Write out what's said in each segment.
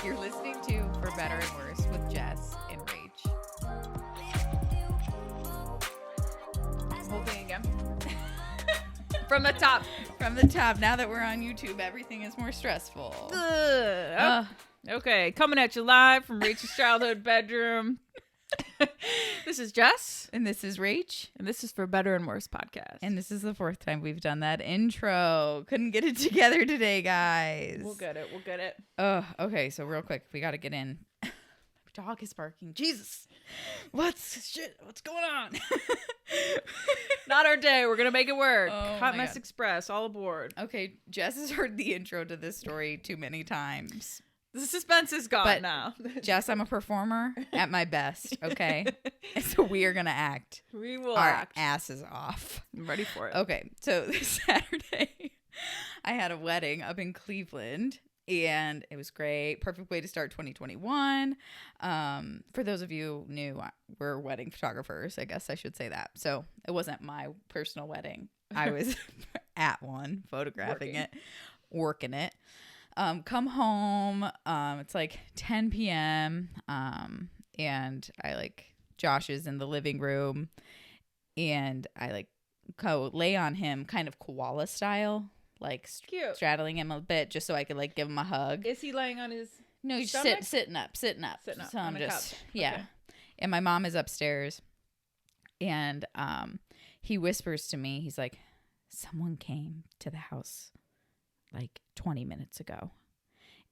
You're listening to For Better and Worse with Jess and Rach. Whole thing again. From the top. From the top. Now that we're on YouTube, everything is more stressful. Okay, coming at you live from Rach's childhood bedroom. This is Jess. And this is Rach. And this is For Better and Worse podcast. And this is the fourth time we've done that intro. Couldn't get it together today, guys. We'll get it. Oh, okay. So real quick, we got to get in. My dog is barking. Jesus. What's going on? Not our day. We're going to make it work. Oh, Hot my Mess God. Express, all aboard. Okay, Jess has heard the intro to this story too many times. The suspense is gone But now. Jess, I'm a performer at my best, okay? So we are going to act. We will Our act. asses off. I'm ready for it. Okay, so this Saturday, I had a wedding up in Cleveland, and it was great. Perfect way to start 2021. For those of you new, we're wedding photographers. I guess I should say that. So it wasn't my personal wedding. I was at one, photographing it, working it. Come home. It's like 10 p.m. And Josh is in the living room, and I go lay on him kind of koala style, Cute. straddling him a bit just so I could give him a hug. Is he laying on his No, he's stomach? sitting up. Sitting up So on I'm the just, couch. yeah. Okay. And my mom is upstairs, and he whispers to me, he's like, someone came to the house 20 minutes ago,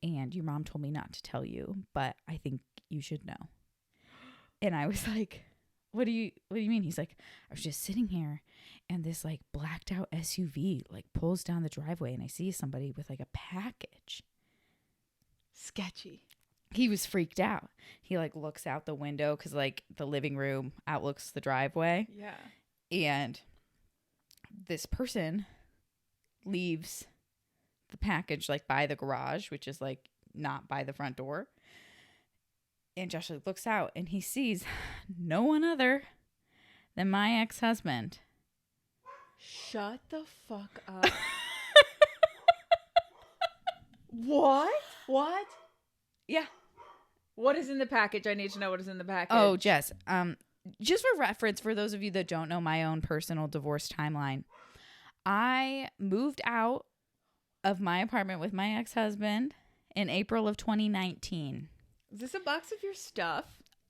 and your mom told me not to tell you, but I think you should know. And I was like, what do you mean? He's like, I was just sitting here, and this blacked out SUV pulls down the driveway, and I see somebody with a package. Sketchy. He was freaked out. He looks out the window because the living room outlooks the driveway. Yeah. And this person leaves the package by the garage, which is not by the front door. And Josh looks out, and he sees no one other than my ex-husband. Shut the fuck up. What? Yeah. What is in the package? I need to know what is in the package. Oh, Jess. Just for reference, for those of you that don't know my own personal divorce timeline, I moved out of my apartment with my ex-husband in April of 2019. Is this a box of your stuff?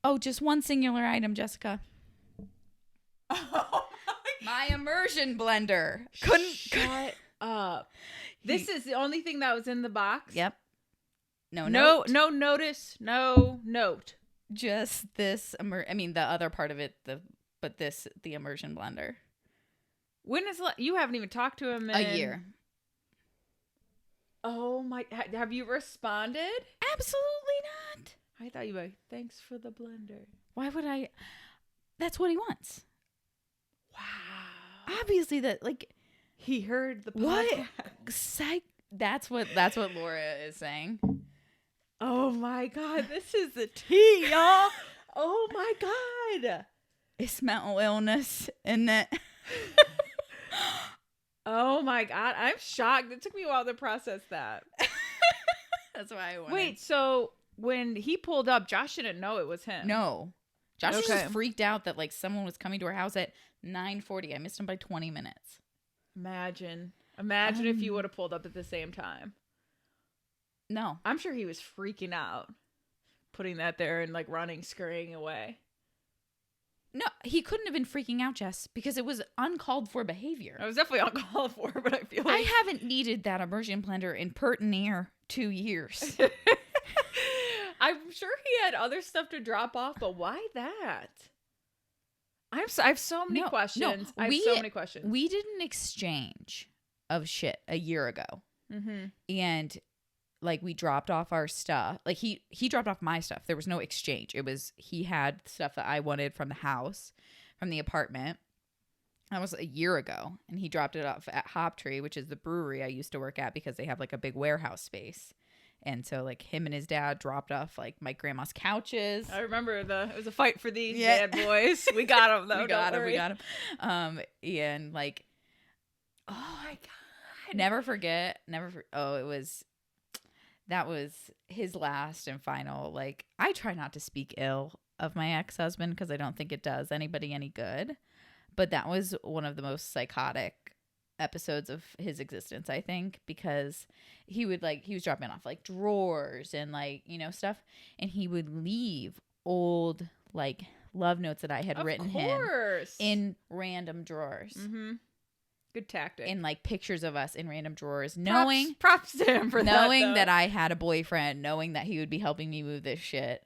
Oh, just one singular item, Jessica. Oh My immersion blender. Shut up. This is the only thing that was in the box? Yep. No notice, no note. Just this. The other part of it. The immersion blender. When is you haven't even talked to him in A year. Oh my! Have you responded? Absolutely not. I thought you were. Thanks for the blender. Why would I? That's what he wants. Wow. Obviously, that He heard the what? podcast. That's what Laura is saying. Oh my God! This is the tea, y'all. Oh my God! It's mental illness, isn't it? Oh my God! I'm shocked. It took me a while to process that. That's why I wanted. Wait, so when he pulled up, Josh didn't know it was him. No. Josh was Okay. just freaked out that someone was coming to our house at 9:40. I missed him by 20 minutes. Imagine if you would have pulled up at the same time. No. I'm sure he was freaking out, putting that there and running, scurrying away. No, he couldn't have been freaking out, Jess, because it was uncalled for behavior. I was definitely uncalled for, but I feel I haven't needed that immersion blender in pert near 2 years. I'm sure he had other stuff to drop off, but why that? I have so many questions. I have so many questions. We did an exchange of shit a year ago. Mm-hmm. And we dropped off our stuff. He dropped off my stuff. There was no exchange. It was he had stuff that I wanted from the house, from the apartment. That was a year ago. And he dropped it off at Hoptree, which is the brewery I used to work at because they have a big warehouse space. And so him and his dad dropped off my grandma's couches. I remember it was a fight for these bad boys. We got them though. We got him. And oh my God. Never forget. It was that was his last and final. Like, I try not to speak ill of my ex-husband because I don't think it does anybody any good. But that was one of the most psychotic episodes of his existence, I think, because he was dropping off like drawers and like, stuff. And he would leave old like love notes that I had written him in random drawers. Mm-hmm. Good tactic. And like pictures of us in random drawers, props to him for knowing that I had a boyfriend, knowing that he would be helping me move this shit.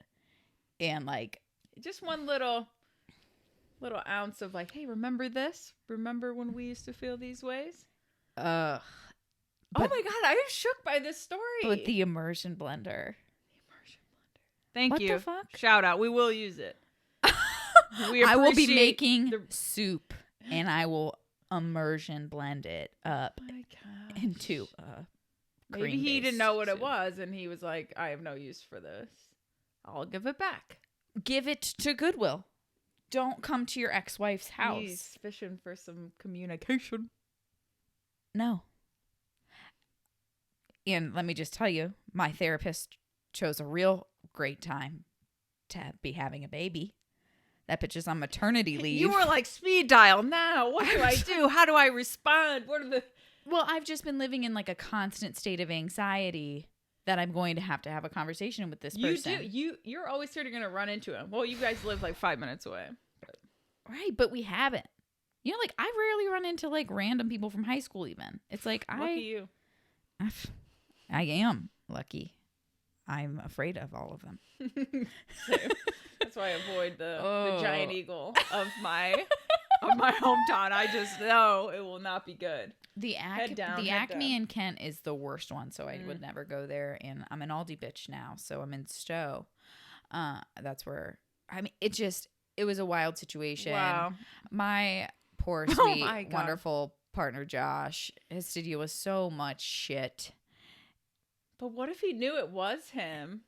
And like just one little ounce of like, hey, remember this? Remember when we used to feel these ways? Oh my God, I am shook by this story. With the immersion blender. Thank you. What the fuck? Shout out. We will use it. I will be making soup and I will immersion blend it up into maybe he didn't know what it was and he was like, I have no use for this. I'll give it back. Give it to Goodwill. Don't come to your ex-wife's house. He's fishing for some communication. No. And let me just tell you, my therapist chose a real great time to be having a baby. That bitch is on maternity leave. You were like, speed dial now. What do I do? How do I respond? Well, I've just been living in like a constant state of anxiety that I'm going to have a conversation with this person. You're always sort of going to run into him. Well, you guys live like 5 minutes away. Right, but we haven't. Like I rarely run into like random people from high school even. It's like lucky you. I am lucky. I'm afraid of all of them. That's why I avoid the giant eagle of my hometown. I just know it will not be good. The Acme in Kent is the worst one, so I would never go there. And I'm an Aldi bitch now, so I'm in Stowe. That's where it was a wild situation. Wow. My poor, sweet, wonderful partner Josh has to deal with so much shit. But what if he knew it was him?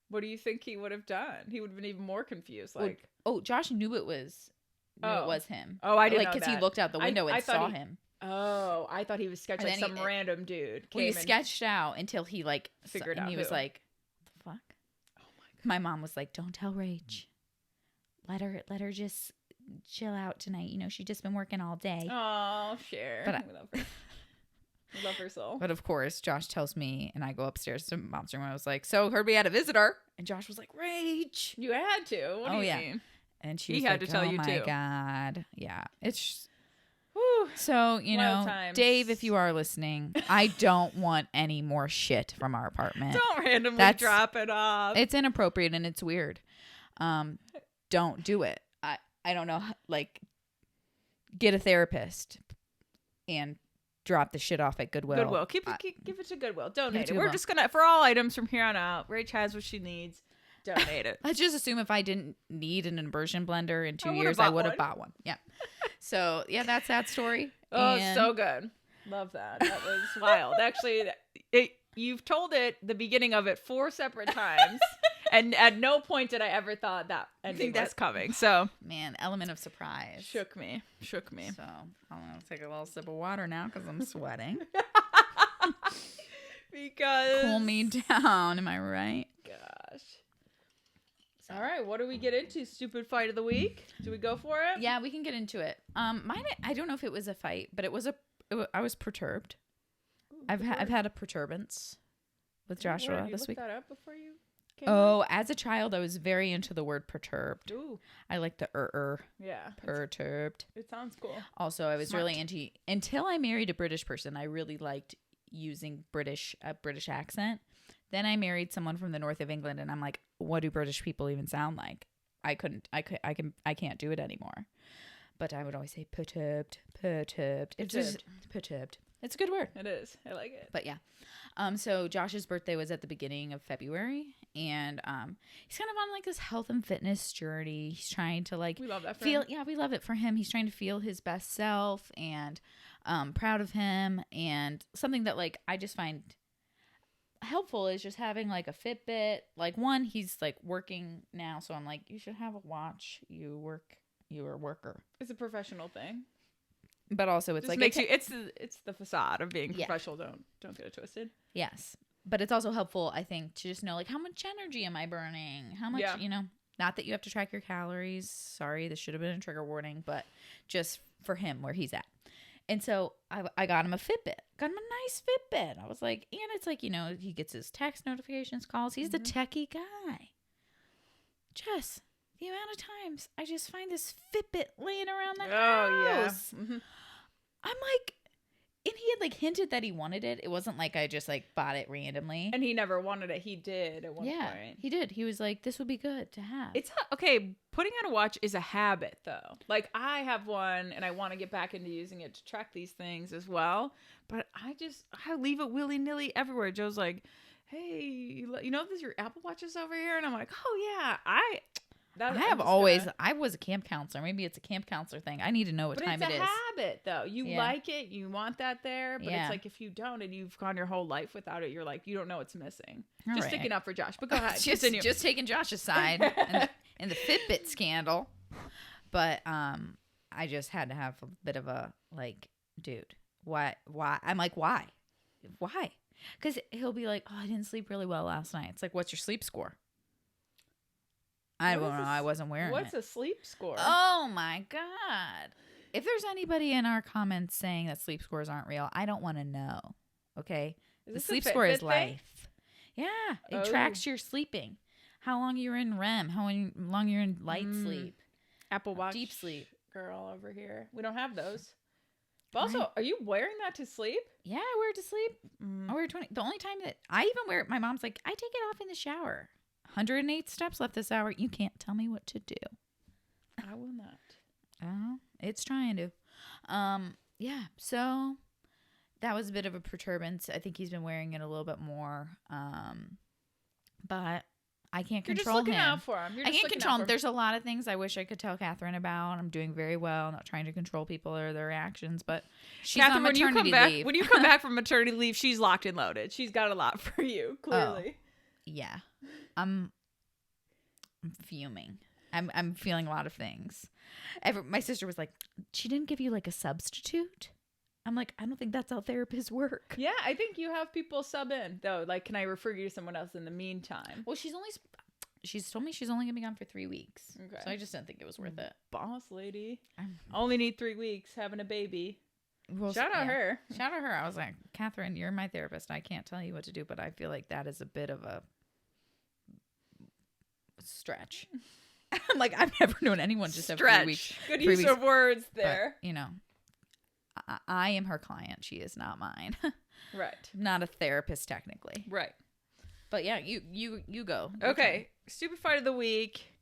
What do you think he would have done? He would have been even more confused. Like, Josh knew it was him. Oh, I didn't know because he looked out the window and saw him. Oh, I thought he was sketching like some random dude. He sketched out until he like figured out. And he was like, "The fuck." Oh my God. My mom was like, "Don't tell Rach. Let her just chill out tonight. She's just been working all day." Oh, share. But we love her. I love her soul. But of course, Josh tells me, and I go upstairs to Mom's room. I was like, "So heard we had a visitor," and Josh was like, "Rach, you had to." What do you mean? And she had to tell you too. Oh my God, yeah, it's. Whew. So Dave, if you are listening, I don't want any more shit from our apartment. Don't randomly drop it off. It's inappropriate and it's weird. Don't do it. I don't know. Like, get a therapist and drop the shit off at Goodwill. Give it to Goodwill. Donate it. We're just gonna, for all items from here on out, Rach has what she needs. Donate it. Let's just assume if I didn't need an immersion blender in 2 years, I would have bought one. Yeah. So yeah, that's that story. So good. Love that. That was wild. Actually, you've told it, the beginning of it, 4 separate times. And at no point did I ever thought that ending was coming. So, man, element of surprise. Shook me. So, I'm going to take a little sip of water now because I'm sweating. Because cool me down. Am I right? Gosh. All right. What do we get into? Stupid fight of the week? Do we go for it? Yeah, we can get into it. Mine, I don't know if it was a fight, but I was perturbed. I've had a perturbance with Joshua this week. You looked that up before you? As a child, I was very into the word perturbed. Ooh. I like the Yeah. Perturbed. It sounds cool. Also, I was really into, until I married a British person, I really liked using a British accent. Then I married someone from the north of England, and I'm like, what do British people even sound like? I can't do it anymore. But I would always say perturbed. It's just perturbed. It's a good word. It is. I like it. But yeah. So Josh's birthday was at the beginning of February, and he's kind of on like this health and fitness journey. He's trying to like we love that for him. Yeah, we love it for him. He's trying to feel his best self, and proud of him. And something that like I just find helpful is just having like a Fitbit. Like one, he's like working now, so I'm like, you should have a watch. You're a worker. It's a professional thing. But also, it's just like it's the facade of being professional. Don't get it twisted. Yes, But it's also helpful, I think, to just know, like, how much energy am I burning? How much, not that you have to track your calories. Sorry, this should have been a trigger warning, but just for him, where he's at. And so I got him a Fitbit. Got him a nice Fitbit. I was like, and it's like, he gets his text notifications, calls. He's the techie guy. Jess, the amount of times I just find this Fitbit laying around the house. Yeah. Mm-hmm. I'm like, and he had like hinted that he wanted it. It wasn't like I just like bought it randomly. And he never wanted it. He did at one point. He did. He was like, this would be good to have. It's okay. Putting on a watch is a habit though. Like I have one and I want to get back into using it to track these things as well. But I leave it willy nilly everywhere. Joe's like, hey, there's your Apple Watches over here. And I'm like, oh yeah, I was a camp counselor. Maybe it's a camp counselor thing. I need to know what time it is. But it's a habit, though. You like it. You want that there. But it's like if you don't and you've gone your whole life without it, you're like, you don't know what's missing. Just sticking up for Josh. But go ahead. just taking Josh's side in the Fitbit scandal. But I just had to have a bit of a, like, dude, why? I'm like, why? Because he'll be like, oh, I didn't sleep really well last night. It's like, what's your sleep score? I don't know. I wasn't wearing it. What's a sleep score? Oh, my God. If there's anybody in our comments saying that sleep scores aren't real, I don't want to know. Okay? The sleep score is life. Yeah. It tracks your sleeping. How long you're in REM. How long you're in light sleep. Apple Watch. Deep sleep. Girl over here. We don't have those. But also, are you wearing that to sleep? Yeah, I wear it to sleep. I wear it 20. The only time that I even wear it, my mom's like, I take it off in the shower. 108 steps left this hour. You can't tell me what to do. I will not. Oh, it's trying to. Yeah. So that was a bit of a perturbance. I think he's been wearing it a little bit more. But I can't control him. You're just looking out for him. I can't control him. There's a lot of things I wish I could tell Catherine about. I'm doing very well. I'm not trying to control people or their reactions, but she's on maternity leave. When you come back from maternity leave, she's locked and loaded. She's got a lot for you, clearly. Yeah. I'm fuming. I'm feeling a lot of things. My sister was like, she didn't give you like a substitute? I'm like, I don't think that's how therapists work. Yeah, I think you have people sub in though. Like, can I refer you to someone else in the meantime? Well, she's told me she's only gonna be gone for 3 weeks. Okay. So I just didn't think it was worth it. Boss lady. Only need 3 weeks having a baby. Well, shout out her. Shout out her. I was like, Catherine, you're my therapist. I can't tell you what to do, but I feel like that is a bit of a stretch. I'm like, I've never known anyone just have 3 weeks. Good use of words there. But, I am her client. She is not mine. Right. Not a therapist technically. Right. But yeah, you go. Okay. Stupid fight of the week.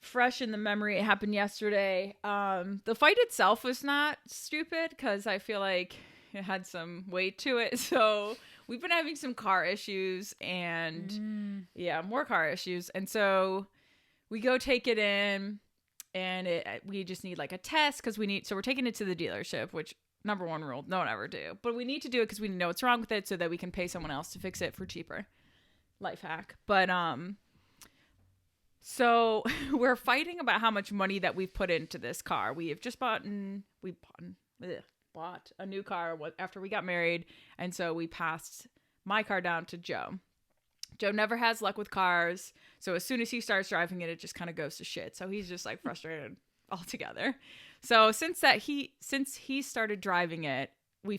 Fresh in the memory. It happened yesterday. The fight itself was not stupid because I feel like it had some weight to it. So we've been having some car issues and more car issues. And so we go take it in and we just need like a test because so we're taking it to the dealership, which number one rule, don't ever do. But we need to do it because we know what's wrong with it so that we can pay someone else to fix it for cheaper. Life hack. But, so we're fighting about how much money that we've put into this car. We have just bought a new car after we got married. And so we passed my car down to Joe. Joe never has luck with cars. So as soon as he starts driving it, it just kind of goes to shit. So he's just like frustrated altogether. So since he started driving it, we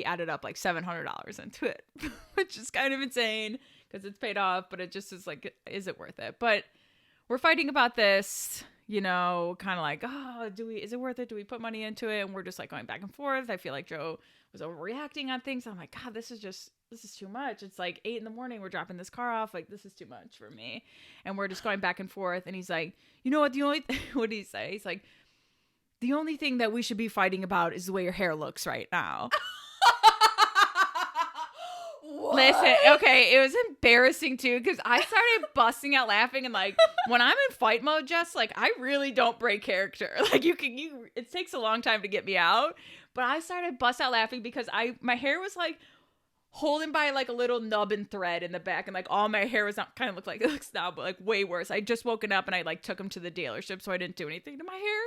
added up like $700 into it, which is kind of insane because it's paid off, but it just is like, is it worth it? But we're fighting about this, kind of like, oh, is it worth it? Do we put money into it? And we're just like going back and forth. I feel like Joe was overreacting on things. I'm like, God, this is too much. It's like 8 a.m. We're dropping this car off. Like, this is too much for me. And we're just going back and forth. And he's like, you know what? What did he say? He's like, the only thing that we should be fighting about is the way your hair looks right now. What? Listen, okay, it was embarrassing too because I started busting out laughing and like when I'm in fight mode, Jess, like I really don't break character. Like it takes a long time to get me out, but I started bust out laughing because my hair was like holding by like a little nub and thread in the back and like all my hair was not kind of looked like it looks now, but like way worse. I just woken up and I like took him to the dealership, so I didn't do anything to my hair.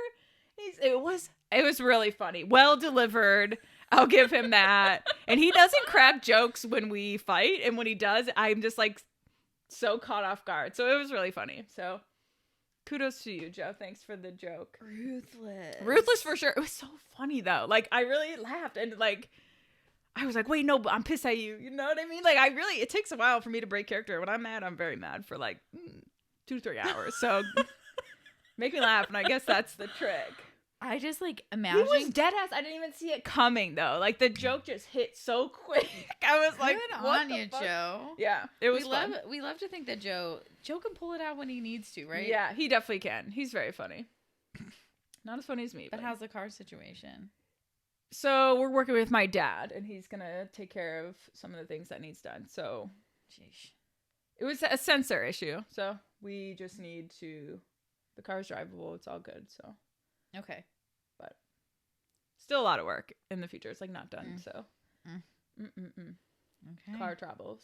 It was really funny. Well delivered. I'll give him that. And he doesn't crack jokes when we fight. And when he does, I'm just like so caught off guard. So it was really funny. So kudos to you, Joe. Thanks for the joke. Ruthless for sure. It was so funny though. Like I really laughed and like I was like, wait, no, but I'm pissed at you. You know what I mean? Like it takes a while for me to break character. When I'm mad, I'm very mad for like 2-3 hours. So make me laugh. And I guess that's the trick. I just like imagine. He was dead ass. I didn't even see it coming though. Like the joke just hit so quick. I was like, good what on the you, fuck? Joe. Yeah, it was fun. We love to think that Joe can pull it out when he needs to, right? Yeah, he definitely can. He's very funny. Not as funny as me. But how's the car situation? So we're working with my dad, and he's gonna take care of some of the things that needs done. So, sheesh. It was a sensor issue. So we just need to. The car's drivable. It's all good. So. Okay. But still a lot of work in the future. It's like not done. So. Okay. Car travels.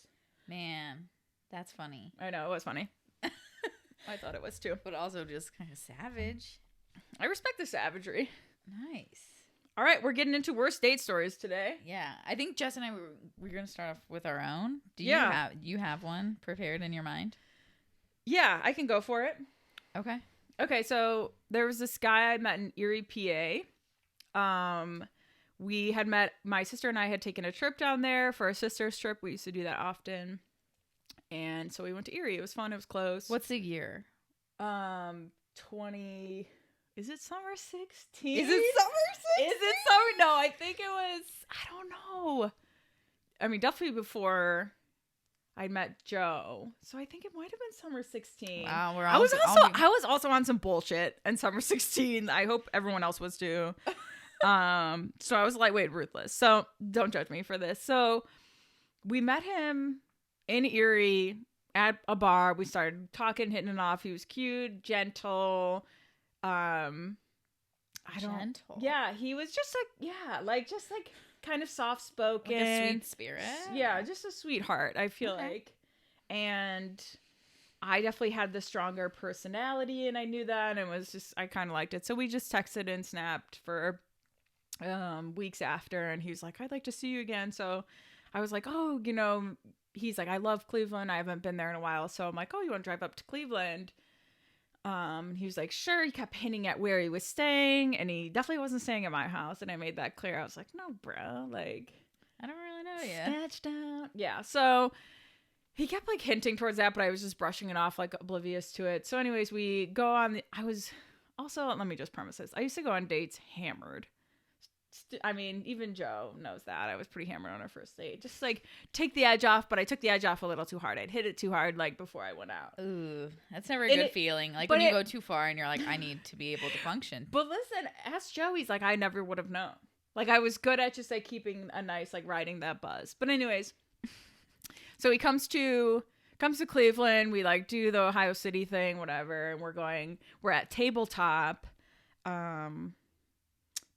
Man, that's funny. I know it was funny. I thought it was too. But also just kind of savage. I respect the savagery. Nice. All right, we're getting into worst date stories today. Yeah, I think Jess and I we're going to start off with our own. Do you have one prepared in your mind? Yeah, I can go for it. Okay. Okay, so there was this guy I met in Erie, PA. We had met, my sister and I had taken a trip down there for a sister's trip. We used to do that often. And so we went to Erie. It was fun. It was close. What's the year? 20... Is it summer 16? Is it summer 16? Is it summer? No, I think it was, I don't know. I mean, definitely before I met Joe. So I think it might have been summer 16. Wow, I was also on some bullshit in summer 16. I hope everyone else was too. So I was lightweight ruthless. So don't judge me for this. So we met him in Erie at a bar. We started talking, hitting it off. He was cute, gentle. Gentle. Yeah, he was just like, kind of soft spoken, like a sweet spirit. Yeah, just a sweetheart. I feel like, and I definitely had the stronger personality, and I knew that, and it was just I kind of liked it. So we just texted and snapped for weeks after, and he was like, "I'd like to see you again." So I was like, "Oh, he's like, I love Cleveland. I haven't been there in a while." So I'm like, "Oh, you want to drive up to Cleveland?" He was like, sure. He kept hinting at where he was staying, and he definitely wasn't staying at my house. And I made that clear. I was like, no, bro, like, I don't really know you. Snatched out. Yeah. So he kept like hinting towards that, but I was just brushing it off, like oblivious to it. So anyways, we go on. Let me just premise this. I used to go on dates hammered. I mean, even Joe knows that. I was pretty hammered on our first date. Just like take the edge off, but I took the edge off a little too hard. I'd hit it too hard like before I went out. Ooh, that's never a good feeling. Like when you go too far and you're like, I need to be able to function. But listen, ask Joe. He's like, I never would have known. Like I was good at just like keeping a nice, like riding that buzz. But anyways, so he comes to Cleveland. We like do the Ohio City thing, whatever. And we're at Tabletop.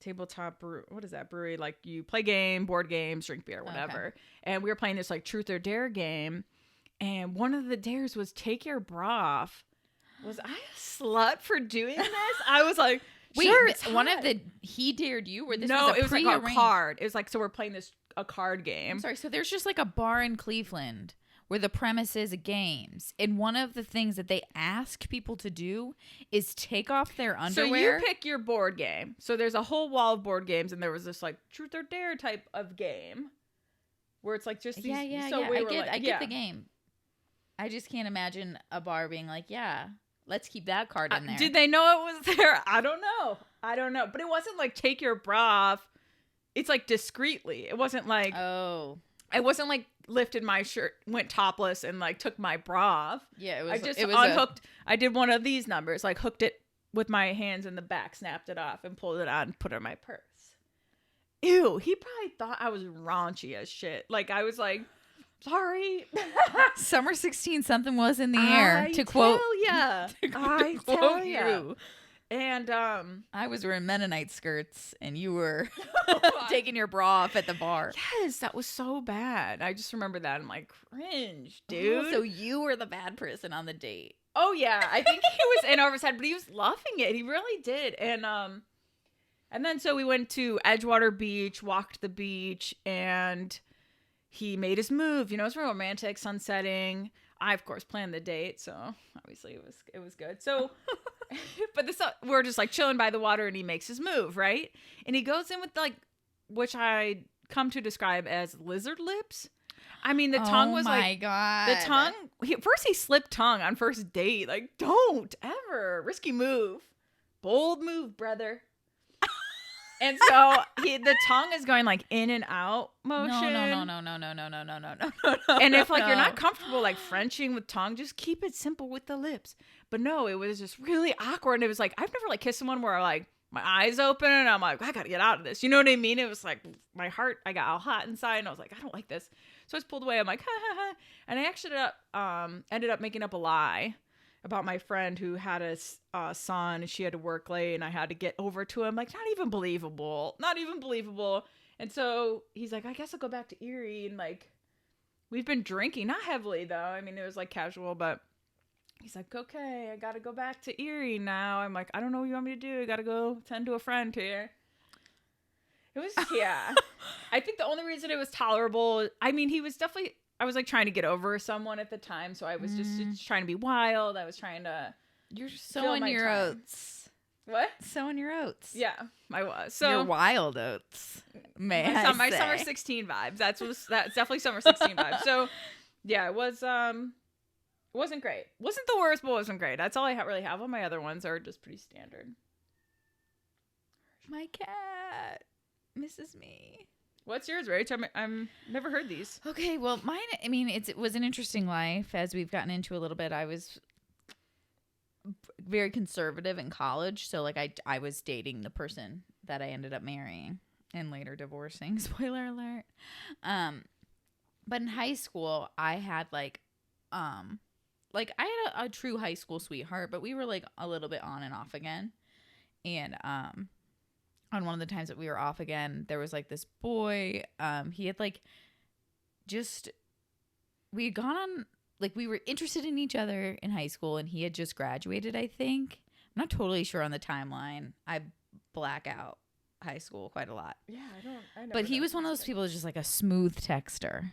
Tabletop what is that brewery? Like you play board games, drink beer, whatever. Okay. And we were playing this like truth or dare game, and one of the dares was take your bra off. Was I a slut for doing this? I was like, wait, sure, he dared you? Or this no, was it was like a card. It was like, so we're playing a card game. I'm sorry, so there's just like a bar in Cleveland where the premise is games. And one of the things that they ask people to do is take off their underwear. So you pick your board game. So there's a whole wall of board games, and there was this like truth or dare type of game where it's like just these. Yeah. So I get the game. I just can't imagine a bar being like, yeah, let's keep that card in there. Did they know it was there? I don't know. But it wasn't like take your bra off. It's like discreetly. It wasn't like, oh, I wasn't like lifted my shirt, went topless, and like took my bra off. Yeah, I just unhooked. I did one of these numbers, like hooked it with my hands in the back, snapped it off, and pulled it out and put it in my purse. Ew, he probably thought I was raunchy as shit. Like I was like, sorry. Summer 16, something was in the air. To quote you. And I was wearing Mennonite skirts, and you were taking your bra off at the bar. Yes, that was so bad. I just remember that. I'm like, cringe, dude. Oh, so you were the bad person on the date. Oh yeah, I think he was in over his head, but he was loving it. He really did. And And then so we went to Edgewater Beach, walked the beach, and he made his move. You know, it was real romantic, sun setting. I, of course, planned the date, so obviously it was good. So, but we're just like chilling by the water, and he makes his move, right? And he goes in with like, which I come to describe as lizard lips. I mean, the tongue was like, oh my God. The tongue, first he slipped tongue on first date. Like, don't ever. Risky move. Bold move, brother. And so the tongue is going like in and out motion. No. And if like you're not comfortable like Frenching with tongue, just keep it simple with the lips. But no, it was just really awkward. And it was like, I've never like kissed someone where like my eyes open and I'm like, I gotta get out of this. You know what I mean? It was like my heart, I got all hot inside and I was like, I don't like this. So I was pulled away. I'm like, ha ha ha. And I actually ended up making up a lie about my friend who had a son and she had to work late and I had to get over to him. Like, not even believable. And so he's like, I guess I'll go back to Erie. And like, we've been drinking, not heavily though. I mean, it was like casual, but he's like, okay, I got to go back to Erie now. I'm like, I don't know what you want me to do. I got to go tend to a friend here. It was, yeah. I think the only reason it was tolerable, I mean, he was definitely, I was like trying to get over someone at the time. So I was just trying to be wild. I was trying to. You're sowing your oats. What? Sowing your oats. Yeah, I was. So your wild oats. My summer 16 vibes. That's definitely summer 16 vibes. So yeah, it wasn't great. Wasn't the worst, but wasn't great. That's all I really have. All my other ones are just pretty standard. My cat misses me. What's yours, Rach? I'm never heard these. Okay, well, mine, I mean, it was an interesting life. As we've gotten into a little bit, I was very conservative in college. So, like, I was dating the person that I ended up marrying and later divorcing. Spoiler alert. But in high school, I had, I had a true high school sweetheart, but we were, like, a little bit on and off again. And, on one of the times that we were off again, there was like this boy, he had like we had gone on, like we were interested in each other in high school and he had just graduated, I think. I'm not totally sure on the timeline. I black out high school quite a lot. Yeah, I never But he was one of those people who's just like a smooth texter.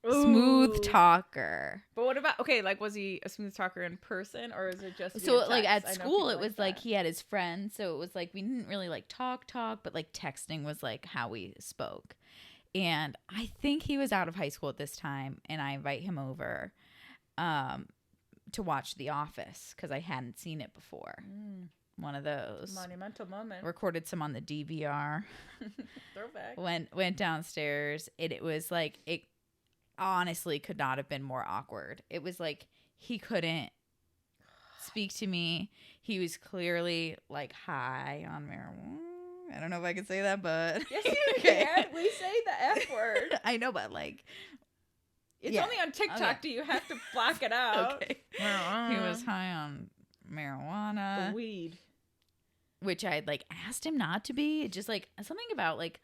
Ooh. Smooth talker. But what about, okay, like was he a smooth talker in person or is it just so like at school it was like he had his friends, so it was like we didn't really like talk, but like texting was like how we spoke. And I think he was out of high school at this time and I invite him over to watch The Office because I hadn't seen it before. One of those monumental moment. Recorded some on the DVR. Throwback. Went downstairs and it was like it honestly could not have been more awkward. It was like he couldn't speak to me. He was clearly like high on marijuana. I don't know if I can say that, but yes, you can. We say the F word. I know, but like it's only on TikTok. Okay. Do you have to block it out? Okay. He was high on marijuana, the weed, which I like asked him not to be. Just like something about like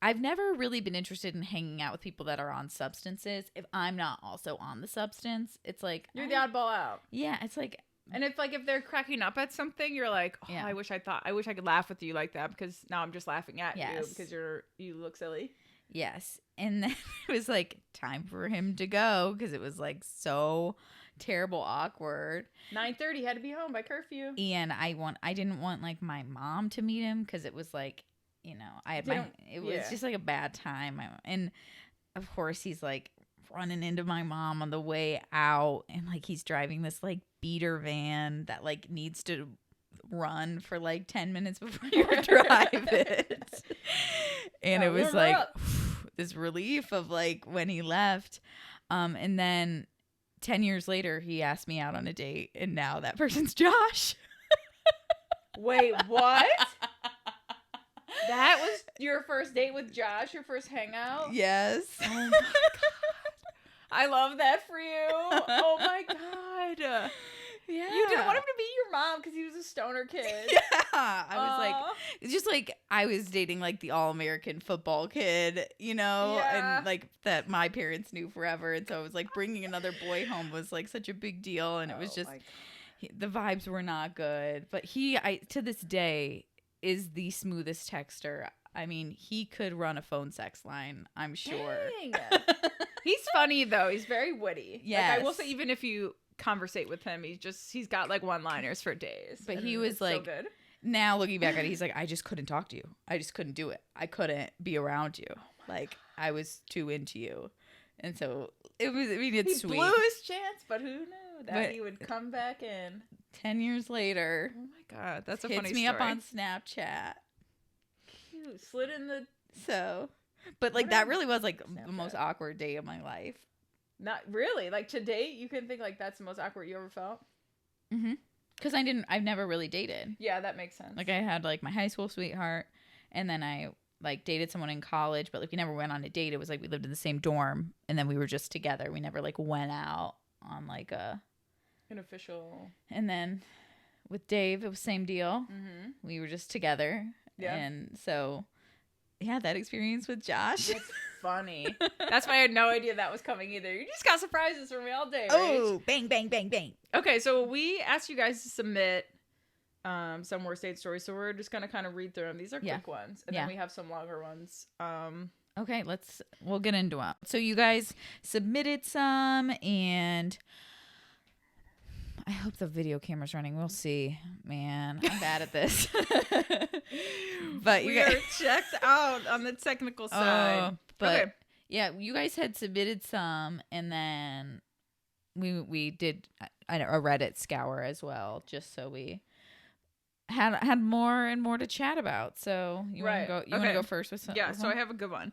I've never really been interested in hanging out with people that are on substances if I'm not also on the substance. It's like you're the oddball out. Yeah, it's like, and if they're cracking up at something, you're like, oh, yeah. I wish I could laugh with you like that because now I'm just laughing at you because you look silly. Yes, and then it was like time for him to go because it was like so terrible, awkward. 9:30 had to be home by curfew, and I didn't want like my mom to meet him because it was like. You know, it was just like a bad time. And of course he's like running into my mom on the way out and like he's driving this like beater van that like needs to run for like 10 minutes before you drive it. And it was like this relief of like when he left. And then 10 years later, he asked me out on a date and now that person's Josh. Wait, what? That was your first date with Josh, your first hangout? Yes. Oh my God. I love that for you. Oh my God. Yeah. You didn't want him to be your mom because he was a stoner kid. Yeah. I was like, it's just like I was dating like the all-American football kid, you know, and like that my parents knew forever. And so it was like bringing another boy home was like such a big deal. And it was just, The vibes were not good. But to this day, is the smoothest texter. I mean, he could run a phone sex line, I'm sure. Dang. He's funny, though. He's very witty. Yes. Like, I will say, even if you conversate with him, he's got like one-liners for days. But he was like, so good. Now looking back at it, he's like, I just couldn't talk to you. I just couldn't do it. I couldn't be around you. Like, I was too into you. And so it was, I mean, it's he sweet. blew his chance, but who knew that he would come back in. 10 years later. Oh my God, that's a funny story. Hits me up on Snapchat. Cute. Slid in the... So, but like that really was like the most awkward day of my life. Not really. Like to date, you can think like that's the most awkward you ever felt? Mm-hmm. Because I've never really dated. Yeah, that makes sense. Like I had like my high school sweetheart, and then I like dated someone in college, but like we never went on a date. It was like we lived in the same dorm, and then we were just together. We never like went out on like an official. And then with Dave, it was same deal. Mm-hmm. We were just together. Yeah. And so, yeah, that experience with Josh. That's funny. That's why I had no idea that was coming either. You just got surprises from me all day, right? Oh, bang, bang, bang, bang. Okay, so we asked you guys to submit some worst date stories, so we're just going to kind of read through them. These are quick ones, and then we have some longer ones. Okay, we'll get into it. So you guys submitted some, and... I hope the video camera's running. We'll see. Man, I'm bad at this. But we are checked out on the technical side. But okay. Yeah, you guys had submitted some, and then we did a Reddit scour as well, just so we had more and more to chat about. So you want to go? You want to go first with some? Yeah. So I have a good one.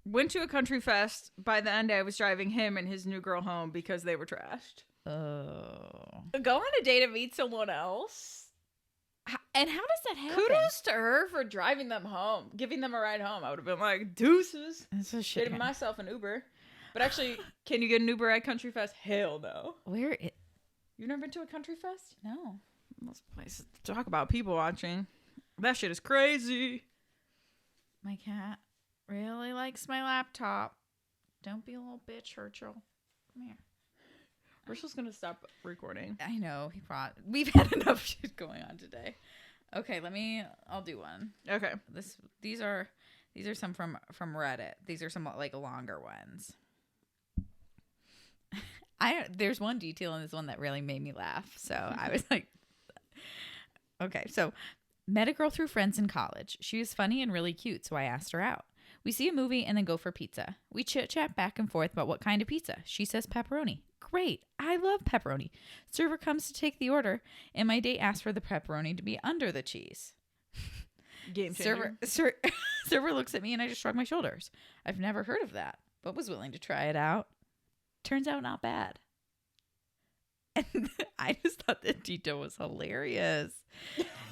Went to a country fest. By the end, I was driving him and his new girl home because they were trashed. Oh. Go on a date and meet someone else. And how does that happen? Kudos to her for driving them home, giving them a ride home. I would have been like, deuces. That's a shit. Getting myself an Uber. But actually, can you get an Uber at Country Fest? Hell no. You've never been to a country fest? No. Those places talk about people watching. That shit is crazy. My cat really likes my laptop. Don't be a little bitch, Herschel. Come here. Herschel's gonna stop recording. I know. We've had enough shit going on today. Okay, I'll do one. Okay. These are some from Reddit. These are some like longer ones. There's one detail in this one that really made me laugh. So I was like, okay. So met a girl through friends in college. She was funny and really cute, so I asked her out. We see a movie and then go for pizza. We chit-chat back and forth about what kind of pizza. She says pepperoni. Great. I love pepperoni. Server comes to take the order, and my date asks for the pepperoni to be under the cheese. Game changer. Server looks at me, and I just shrug my shoulders. I've never heard of that, but was willing to try it out. Turns out not bad. And I just thought the detail was hilarious.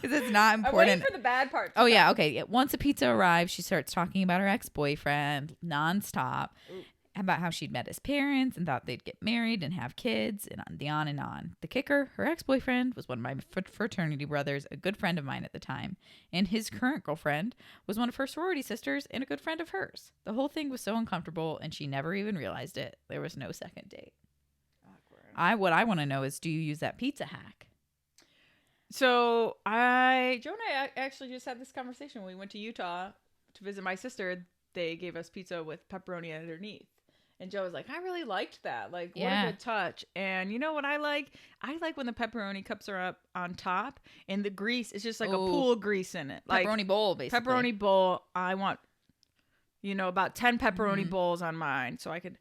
Because it's not important. I'm waiting for the bad part. Oh, yeah. Okay. Once a pizza arrives, she starts talking about her ex-boyfriend nonstop. Ooh. About how she'd met his parents and thought they'd get married and have kids and on and on. The kicker, her ex-boyfriend was one of my fraternity brothers, a good friend of mine at the time. And his current girlfriend was one of her sorority sisters and a good friend of hers. The whole thing was so uncomfortable and she never even realized it. There was no second date. Awkward. What I want to know is, do you use that pizza hack? So Joe and I actually just had this conversation when we went to Utah to visit my sister. They gave us pizza with pepperoni underneath. And Joe was like, I really liked that. Like, what a good touch. And you know what I like? I like when the pepperoni cups are up on top and the grease is just like a pool of grease in it. Like pepperoni bowl, basically. Pepperoni bowl. I want, about 10 pepperoni bowls on mine so I could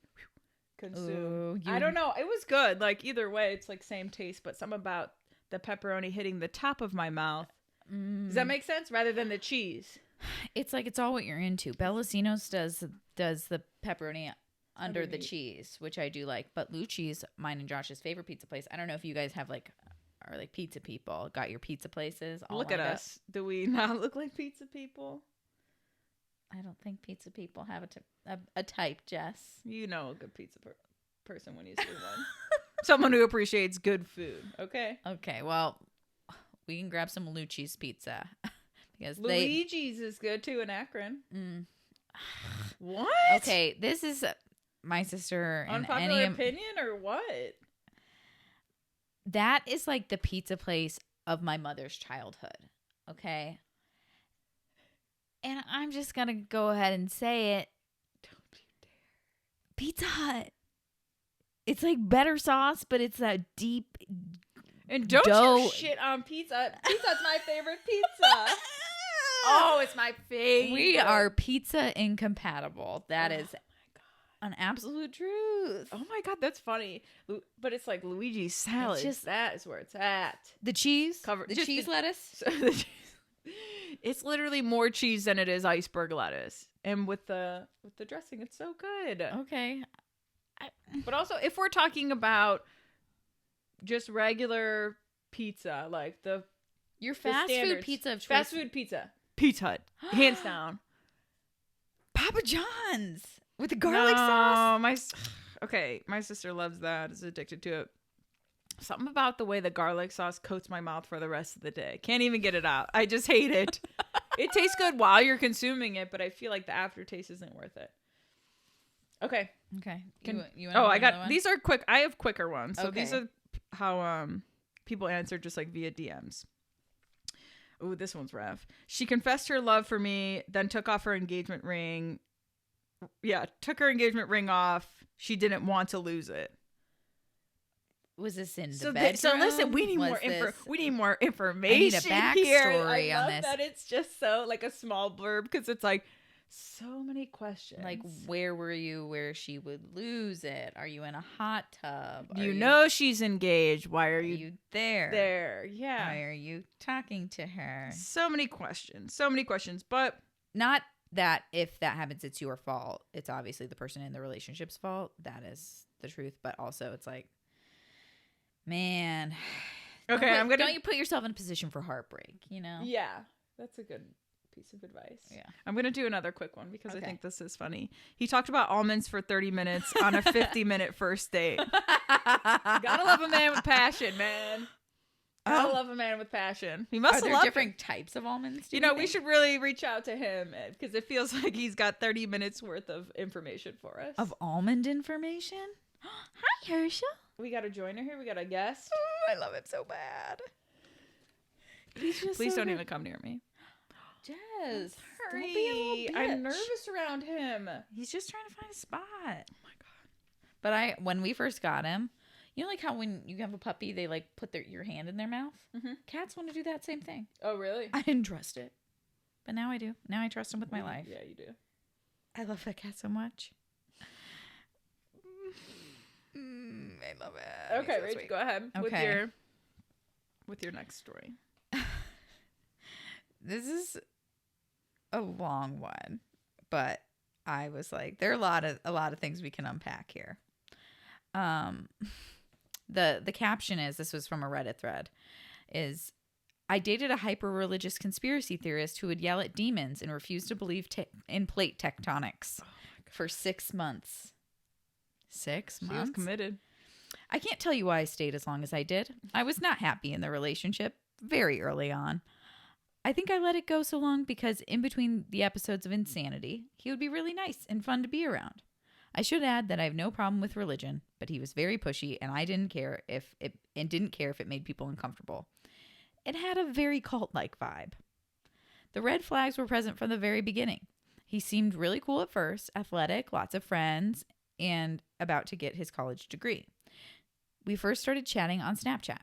consume. I don't know. It was good. Like, either way, it's like same taste, but something about the pepperoni hitting the top of my mouth. Does that make sense? Rather than the cheese. It's like it's all what you're into. Bellasinos does the pepperoni under the cheese, which I do like. But Lucci's, mine and Josh's favorite pizza place. I don't know if you guys have are like pizza people. Got your pizza places. Look at us. Do we not look like pizza people? I don't think pizza people have a type, Jess. You know a good pizza person when you see one. Someone who appreciates good food. Okay. Okay. Well, we can grab some Lucci's pizza. Because Luigi's is good too in Akron. What? Okay, this is my sister. Unpopular opinion or what? that is like the pizza place of my mother's childhood. Okay. And I'm just going to go ahead and say it. Don't you dare. Pizza Hut. It's like better sauce, but it's that deep And don't dough. you shit on pizza. Pizza's my favorite pizza. Oh, it's my favorite. We are pizza incompatible. That is an absolute truth. Oh my God, that's funny. But it's like Luigi's salad. That is where it's at. The cheese? Covered. The cheese lettuce? It's literally more cheese than it is iceberg lettuce. And with the dressing, it's so good. Okay. But also, if we're talking about just regular pizza, like your fast food pizza of choice. Fast food pizza. Pizza Hut. Hands down. Papa John's with the garlic sauce. My sister loves that. Is addicted to it. Something about the way the garlic sauce coats my mouth for the rest of the day. Can't even get it out. I just hate it. It tastes good while you're consuming it, but I feel like the aftertaste isn't worth it. Okay. You I got these are quick. I have quicker ones. So okay. These are how people answer just like via DMs. Ooh, this one's rough. She confessed her love for me, then took off her engagement ring. Yeah, took her engagement ring off. She didn't want to lose it. Was this in the bedroom? So listen, we need more information. I need a backstory here. I on love this. that it's just so like a small blurb because it's like so many questions. Like, where were you where she would lose it? Are you in a hot tub? You know she's engaged. Why are you there? There, yeah. Why are you talking to her? So many questions. But not that if that happens, it's your fault. It's obviously the person in the relationship's fault. That is the truth. But also, it's like, man. Okay, don't you put yourself in a position for heartbreak, you know? Yeah, that's a good piece of advice. Yeah. I'm going to do another quick one because I think this is funny. He talked about almonds for 30 minutes on a 50-minute first date. Gotta love a man with passion, man. Gotta love a man with passion. He must have loved different types of almonds? We should really reach out to him because it feels like he's got 30 minutes worth of information for us. Of almond information? Hi, Herschel. We got a joiner here. We got a guest. Oh, I love him so bad. Please don't even come near me. Jess, hurry. Don't be a little bitch. I'm nervous around him. He's just trying to find a spot. Oh my God. But when we first got him, you know, like how when you have a puppy, they like put your hand in their mouth? Mm-hmm. Cats want to do that same thing. Oh, really? I didn't trust it. But now I do. Now I trust him with my life. Yeah, you do. I love that cat so much. I love it. Okay, so Rach, go ahead with your next story. This is a long one, but I was like, there are a lot of things we can unpack here. The caption is, this was from a Reddit thread, is I dated a hyper-religious conspiracy theorist who would yell at demons and refuse to believe in plate tectonics for 6 months. 6 months? She was committed. I can't tell you why I stayed as long as I did. I was not happy in the relationship very early on. I think I let it go so long because in between the episodes of insanity, he would be really nice and fun to be around. I should add that I have no problem with religion, but he was very pushy and I didn't care if it made people uncomfortable. It had a very cult-like vibe. The red flags were present from the very beginning. He seemed really cool at first, athletic, lots of friends, and about to get his college degree. We first started chatting on Snapchat.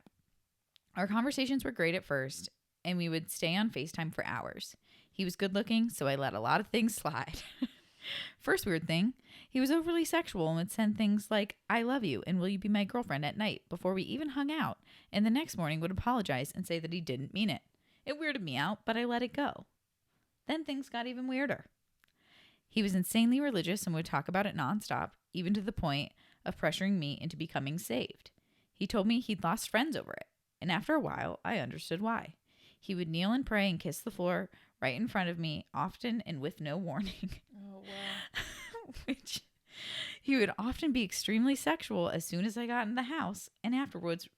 Our conversations were great at first, and we would stay on FaceTime for hours. He was good looking, so I let a lot of things slide. First weird thing, he was overly sexual and would send things like, I love you, and will you be my girlfriend at night before we even hung out, and the next morning would apologize and say that he didn't mean it. It weirded me out, but I let it go. Then things got even weirder. He was insanely religious and would talk about it nonstop, even to the point of pressuring me into becoming saved. He told me he'd lost friends over it, and after a while, I understood why. He would kneel and pray and kiss the floor right in front of me, often and with no warning. Oh, wow. Which he would often be extremely sexual as soon as I got in the house, and afterwards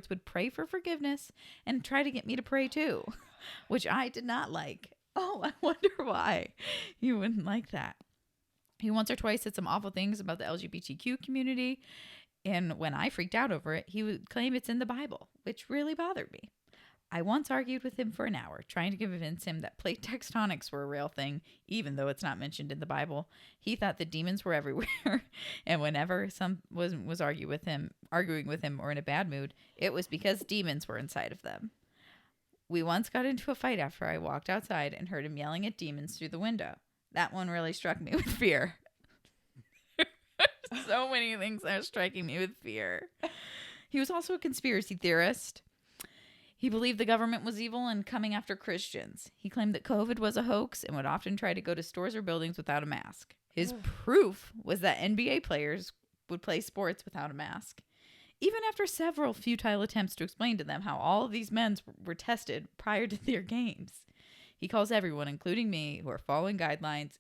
would pray for forgiveness and try to get me to pray too, which I did not like. Oh, I wonder why he wouldn't like that. He once or twice said some awful things about the LGBTQ community, And when I freaked out over it, he would claim it's in the Bible, which really bothered me. I once argued with him for an hour, trying to convince him that plate tectonics were a real thing, even though it's not mentioned in the Bible. He thought the demons were everywhere, and whenever some was arguing with him or in a bad mood, it was because demons were inside of them. We once got into a fight after I walked outside and heard him yelling at demons through the window. That one really struck me with fear. So many things are striking me with fear. He was also a conspiracy theorist. He believed the government was evil and coming after Christians. He claimed that COVID was a hoax and would often try to go to stores or buildings without a mask. His proof was that NBA players would play sports without a mask. Even after several futile attempts to explain to them how all of these men were tested prior to their games. He calls everyone, including me, who are following guidelines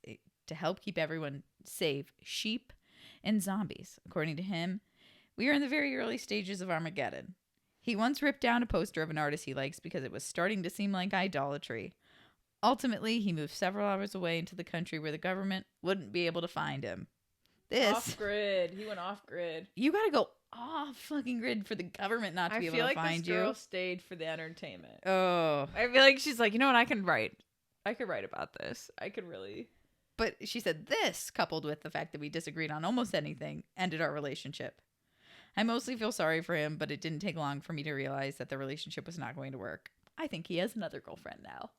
to help keep everyone safe, sheep and zombies. According to him, we are in the very early stages of Armageddon. He once ripped down a poster of an artist he likes because it was starting to seem like idolatry. Ultimately, he moved several hours away into the country where the government wouldn't be able to find him. Off-grid. He went off-grid. You gotta go off fucking grid for the government not to be able to find you. I feel like this girl stayed for the entertainment. Oh. I feel like she's like, you know what, I could write about this. I could really. But she said this, coupled with the fact that we disagreed on almost anything, ended our relationship. I mostly feel sorry for him, but it didn't take long for me to realize that the relationship was not going to work. I think he has another girlfriend now.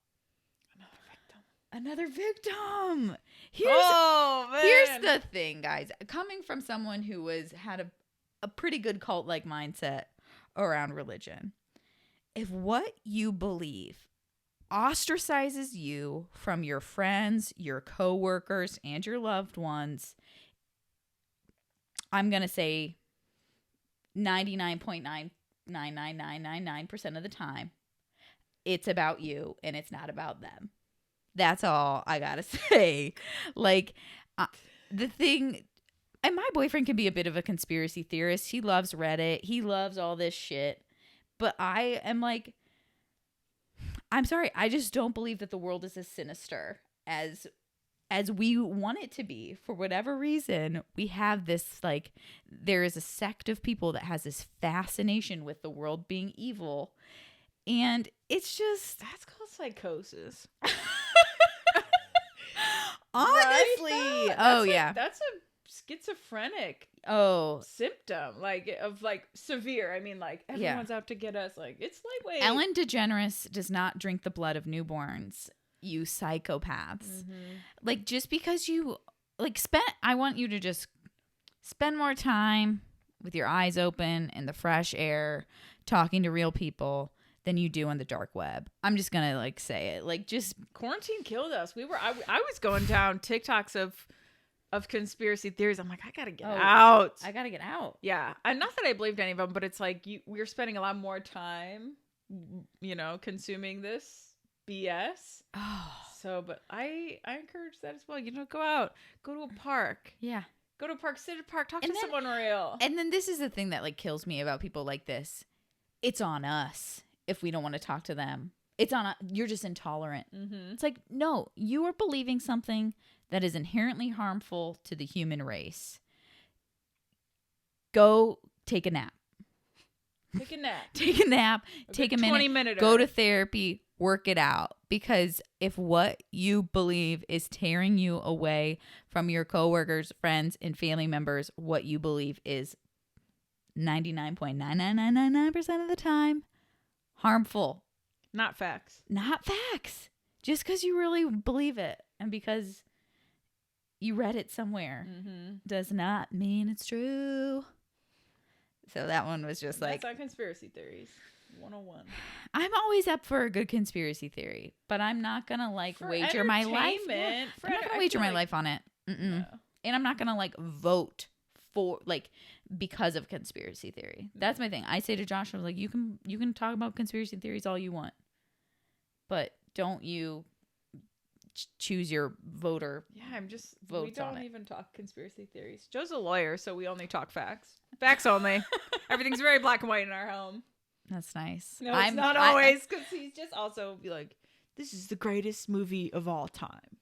Another victim. Here's the thing, guys. Coming from someone who had a pretty good cult-like mindset around religion, if what you believe ostracizes you from your friends, your coworkers, and your loved ones, I'm going to say 99.99999% of the time, it's about you and it's not about them. That's all I gotta say. Like, the thing, and my boyfriend can be a bit of a conspiracy theorist. He loves Reddit. He loves all this shit. But I am like, I'm sorry. I just don't believe that the world is as sinister as we want it to be. For whatever reason, we have this, like, there is a sect of people that has this fascination with the world being evil. And it's just, that's called psychosis. Honestly. Right? That's a schizophrenic symptom, of severe. I mean, like, everyone's out to get us. Like, it's lightweight. Ellen DeGeneres does not drink the blood of newborns, you psychopaths. Mm-hmm. Like, just because you I want you to just spend more time with your eyes open in the fresh air, talking to real people than you do on the dark web. I'm just gonna say it. Like, just quarantine killed us. I was going down TikToks of conspiracy theories. I'm like, I gotta get out. I gotta get out. Yeah, and not that I believed any of them, but it's like we're spending a lot more time, consuming this BS. Oh, so, but I encourage that as well. Go out, go to a park. Yeah, go to a park, sit at a park, talk to someone real. And then this is the thing that kills me about people like this. It's on us. If we don't want to talk to them, you're just intolerant. Mm-hmm. It's like, no, you are believing something that is inherently harmful to the human race. Go take a nap. Take a nap. Take a nap. Take a minute. 20-minute. Go to therapy. Work it out. Because if what you believe is tearing you away from your coworkers, friends, and family members, what you believe is 99.99999% of the time harmful. Not facts. Just because you really believe it and because you read it somewhere does not mean it's true. So that one was just that's on conspiracy theories 101. I'm always up for a good conspiracy theory, but I'm not gonna wager my life. I'm not gonna wager my life on it. No. And I'm not gonna vote for because of conspiracy theory. That's my thing. I say to Josh, I was like, you can talk about conspiracy theories all you want, but don't you choose your voter. Yeah, we don't even talk conspiracy theories. Joe's a lawyer, so we only talk facts. Facts only. Everything's very black and white in our home. That's nice. No, it's not always, because he's just also be like, this is the greatest movie of all time.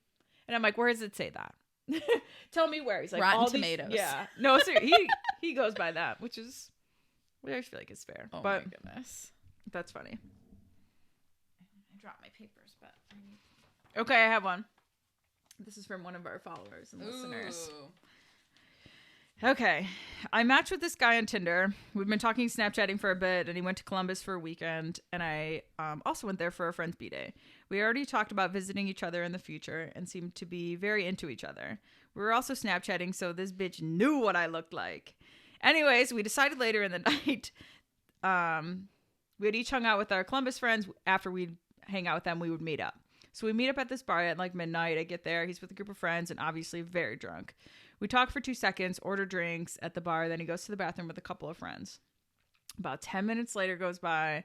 And I'm like, where does it say that? Tell me where. He's like, Rotten all Tomatoes. Yeah. No, seriously, he goes by that, which I feel like it's fair. Oh but my goodness. That's funny. I dropped my papers, but Okay, I have one. This is from one of our followers and listeners. Okay. I matched with this guy on Tinder. We've been talking Snapchatting for a bit, and he went to Columbus for a weekend, and I also went there for a friend's B-Day. We already talked about visiting each other in the future and seemed to be very into each other. We were also Snapchatting, so this bitch knew what I looked like. Anyways, we decided later in the night, we had each hung out with our Columbus friends. After we'd hang out with them, we would meet up. So we meet up at this bar at like midnight. I get there. He's with a group of friends and obviously very drunk. We talk for 2 seconds, order drinks at the bar. Then he goes to the bathroom with a couple of friends. About 10 minutes later goes by,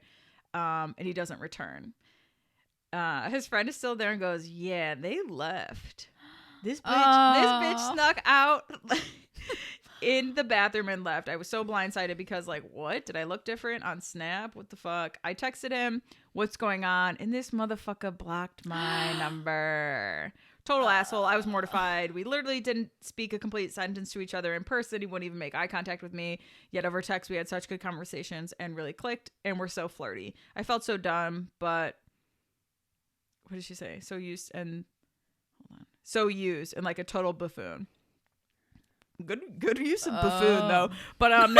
and he doesn't return. His friend is still there and goes, yeah, they left. This bitch snuck out in the bathroom and left. I was so blindsided because, like, what? Did I look different on Snap? What the fuck? I texted him, what's going on? And this motherfucker blocked my number. Total asshole. I was mortified. We literally didn't speak a complete sentence to each other in person. He wouldn't even make eye contact with me. Yet over text, we had such good conversations and really clicked, and we're so flirty. I felt so dumb, but what did she say? So used and like a total buffoon. Good use of buffoon though. But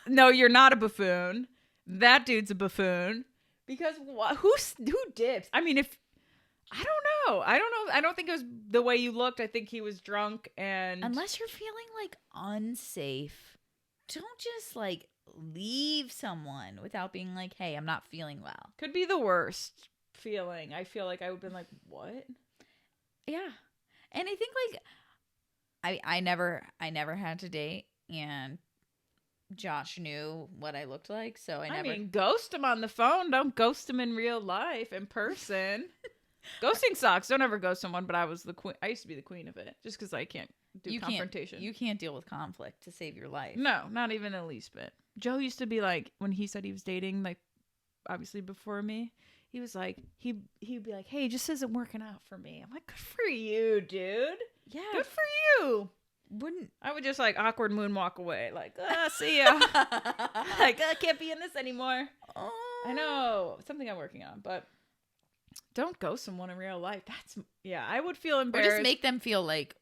no, you're not a buffoon. That dude's a buffoon. Because who dips? I mean, I don't know. I don't think it was the way you looked. I think he was drunk and unless you're feeling like unsafe, don't just like leave someone without being like, hey, I'm not feeling well. Could be the worst feeling. I feel like I would have been like, what? Yeah. And I think like I never had to date, and Josh knew what I looked like, so I mean, ghost him on the phone. Don't ghost him in real life, in person. Ghosting sucks. Don't ever ghost someone, but I was the queen. I used to be the queen of it, just because I can't do confrontation. You can't deal with conflict to save your life. No, not even the least bit. Joe used to be like, when he said he was dating, like, obviously before me, he was like, he'd be like, hey, it just isn't working out for me. I'm like, good for you, dude. Yeah. Good for you. I would just like awkward moonwalk away, like, see ya. Like, I can't be in this anymore. Oh. I know. Something I'm working on, but don't ghost someone in real life. I would feel embarrassed. Or just make them feel like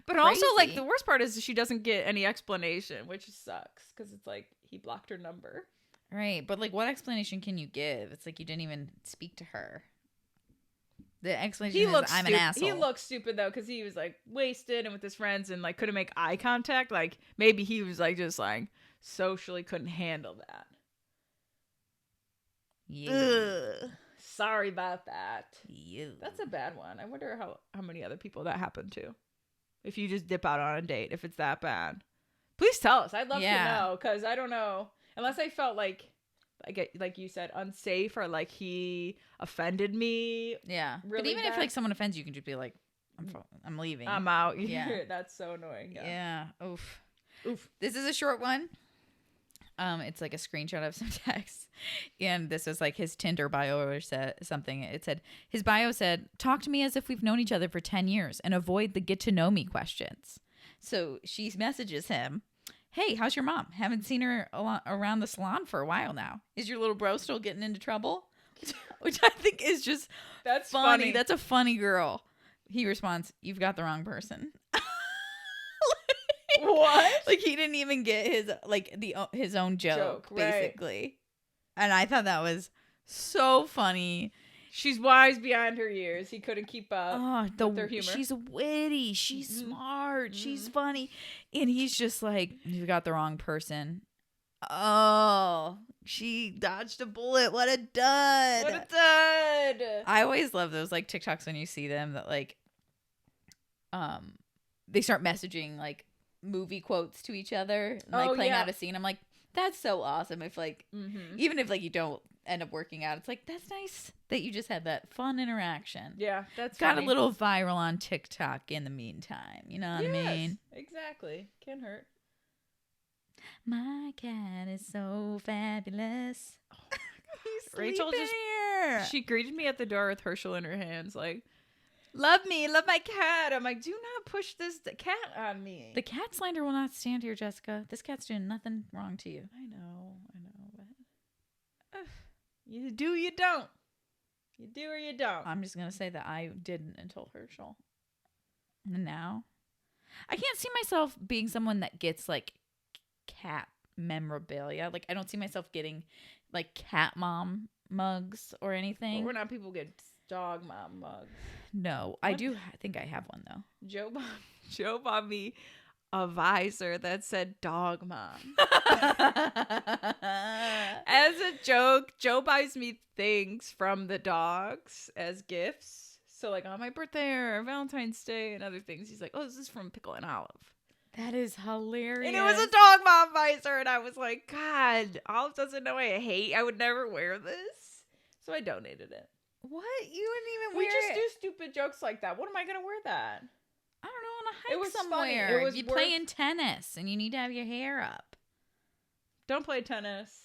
But crazy. Also, like, the worst part is she doesn't get any explanation, which sucks, because it's like, he blocked her number. Right, but like, what explanation can you give? It's like you didn't even speak to her. The explanation is, I'm an asshole. He looked stupid, though, because he was, like, wasted and with his friends and, like, couldn't make eye contact. Like, maybe he was, like, just, like, socially couldn't handle that. Yeah. Ugh. Sorry about that. Yeah. That's a bad one. I wonder how many other people that happened to. If you just dip out on a date, if it's that bad. Please tell us. I'd love to know, because I don't know. Unless I felt like you said, unsafe, or like he offended me. Yeah. Really but even bad. if like someone offends you, you can just be like, I'm leaving. I'm out. Yeah. That's so annoying. Yeah. Oof. This is a short one. It's like a screenshot of some text, and this was like his Tinder bio or something. It said, his bio said, talk to me as if we've known each other for 10 years and avoid the get to know me questions. So she messages him, hey, how's your mom? Haven't seen her around the salon for a while now. Is your little bro still getting into trouble? Which I think is just that's funny. That's a funny girl. He responds, you've got the wrong person. What? Like, he didn't even get his own joke basically. Right. And I thought that was so funny. She's wise beyond her years. He couldn't keep up with her humor. She's witty. She's smart. She's funny. And he's just like, you got the wrong person. Oh, she dodged a bullet. What a dud. I always love those like TikToks when you see them that like, they start messaging like movie quotes to each other and like playing out a scene. I'm like, that's so awesome. If like, even if like you don't end up working out, it's like, that's nice that you just had that fun interaction. Yeah, that's got funny. A little viral on TikTok in the meantime. You know what I mean? Exactly. Can't hurt. My cat is so fabulous. Rachel just she greeted me at the door with Herschel in her hands, like, love me, love my cat. I'm like, do not push this cat on me. The cat slander will not stand here, Jessica. This cat's doing nothing wrong to you. I know, but you do, you don't. You do or you don't. I'm just gonna say that I didn't until Herschel, and now I can't see myself being someone that gets like cat memorabilia. Like I don't see myself getting like cat mom mugs or anything. Well, we're not people who get dog mom mugs. No, I do think I have one though. Joe bought me a visor that said dog mom. As a joke, Joe buys me things from the dogs as gifts. So like on my birthday or Valentine's Day and other things, he's like, oh, this is from Pickle and Olive. That is hilarious. And it was a dog mom visor. And I was like, God, Olive doesn't know I would never wear this. So I donated it. What? You wouldn't even We wear just it? do stupid jokes like that. What am I going to wear that? I don't know, on a It hike was somewhere. funny. It was You playing tennis and you need to have your hair up. Don't play tennis.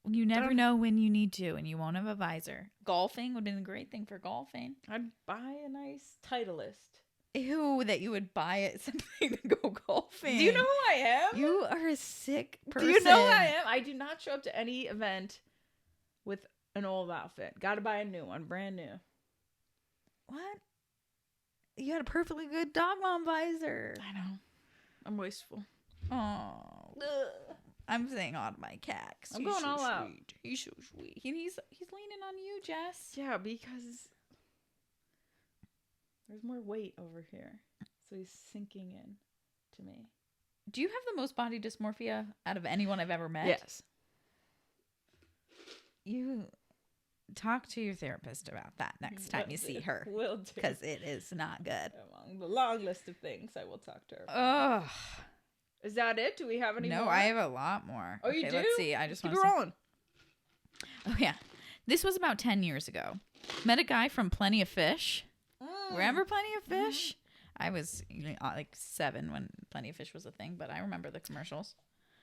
You never know when you need to, and you won't have a visor. Golfing would have been a great thing for golfing. I'd buy a nice Titleist. Ew, that you would buy it something to go golfing. Do you know who I am? You are a sick person. Do you know who I am? I do not show up to any event with an old outfit. Got to buy a new one, brand new. What? You had a perfectly good dog mom visor. I know. I'm wasteful. Oh. I'm saying on my cat. I'm going all out. He's so sweet. He's leaning on you, Jess. Yeah, because there's more weight over here. So he's sinking in to me. Do you have the most body dysmorphia out of anyone I've ever met? Yes. You talk to your therapist about that next time you see her. Will do. Because it is not good. Among the long list of things I will talk to her about. Ugh. Is that it? Do we have any more? No, I have a lot more. Oh, you do? Let's see. I just keep want it to rolling. Oh, yeah. This was about 10 years ago. Met a guy from Plenty of Fish. Remember Plenty of Fish? Mm-hmm. I was like 7 when Plenty of Fish was a thing, but I remember the commercials.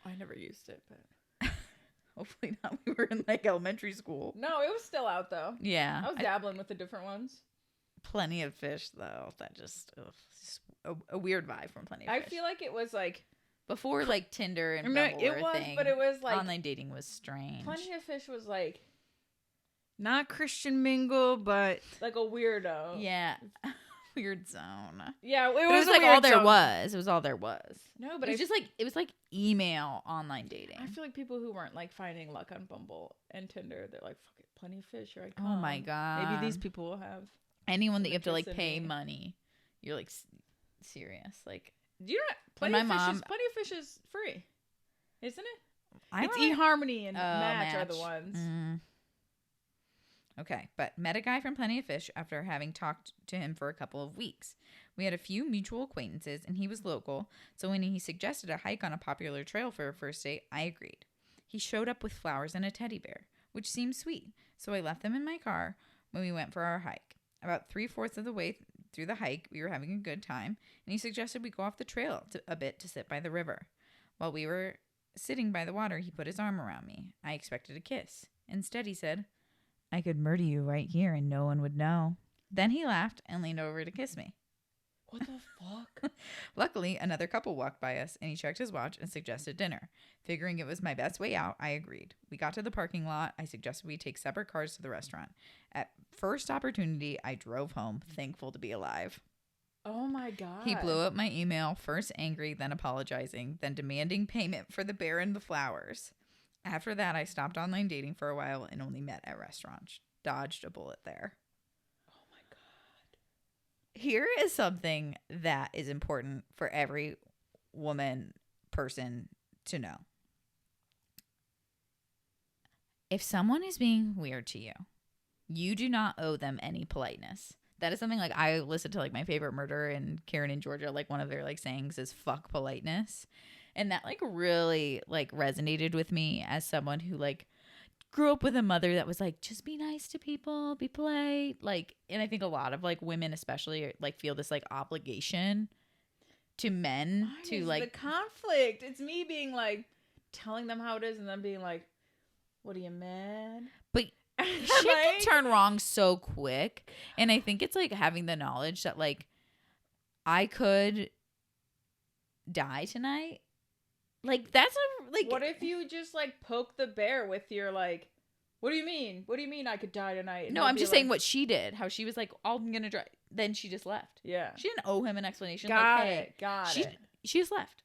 I never used it, but hopefully not. We were in like elementary school. No, it was still out though. Yeah. I was dabbling with the different ones. Plenty of Fish, though. That just, a weird vibe from Plenty of Fish. I feel like it was like before like Tinder and no, Bumble it was, thing, but it was like online dating was strange. Plenty of Fish was like not Christian mingle, but like a weirdo. Yeah. Weird zone. Yeah, it was like all there was. It was all there was. No, but it was like email online dating. I feel like people who weren't like finding luck on Bumble and Tinder, they're like, fuck it, Plenty of Fish. You're like, oh my God. Maybe these people will have anyone that you have to like pay money. You're like serious. Like, do you know Plenty of Fish is free, isn't it? It's eHarmony and Match are the ones. Okay, but met a guy from Plenty of Fish after having talked to him for a couple of weeks. We had a few mutual acquaintances, and he was local, so when he suggested a hike on a popular trail for a first date, I agreed. He showed up with flowers and a teddy bear, which seemed sweet, so I left them in my car when we went for our hike. About 3/4 of the way through the hike, we were having a good time, and he suggested we go off the trail a bit to sit by the river. While we were sitting by the water, he put his arm around me. I expected a kiss. Instead, he said, I could murder you right here and no one would know. Then he laughed and leaned over to kiss me. What the fuck? Luckily, another couple walked by us and he checked his watch and suggested dinner. Figuring it was my best way out, I agreed. We got to the parking lot. I suggested we take separate cars to the restaurant. At first opportunity, I drove home, thankful to be alive. Oh my God. He blew up my email, first angry, then apologizing, then demanding payment for the bear and the flowers. After that, I stopped online dating for a while and only met at restaurants. Dodged a bullet there. Oh my God. Here is something that is important for every person to know. If someone is being weird to you, you do not owe them any politeness. That is something like I listened to like my favorite murder in Karen in Georgia. Like one of their like sayings is fuck politeness. And that like really like resonated with me as someone who like grew up with a mother that was like, just be nice to people, be polite. Like, and I think a lot of like women especially like feel this like obligation to men to like the conflict. It's me being like telling them how it is and then being like, what are you mad? But Shit can turn wrong so quick. And I think it's like having the knowledge that like I could die tonight. Like that's a like. What if you just like poke the bear with your like? What do you mean? What do you mean I could die tonight? And no, I'm just saying what she did. How she was like, "Oh, I'm gonna drive." Then she just left. Yeah. She didn't owe him an explanation. Got like, it. Got it. She just left.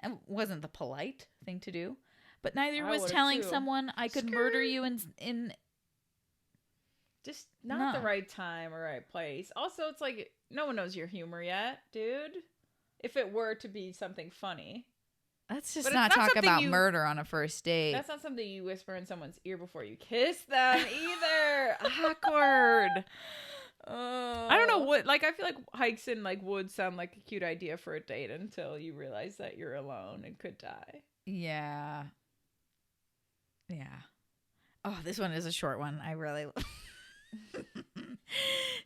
It wasn't the polite thing to do, but neither I was would've telling too. someone I could murder you in. Just not the right time or right place. Also, it's like no one knows your humor yet, dude. If it were to be something funny. Let's just not talk about murder on a first date. That's not something you whisper in someone's ear before you kiss them either. Awkward. I don't know what. Like, I feel like hikes in like woods sound like a cute idea for a date until you realize that you're alone and could die. Yeah. Yeah. Oh, this one is a short one. I really.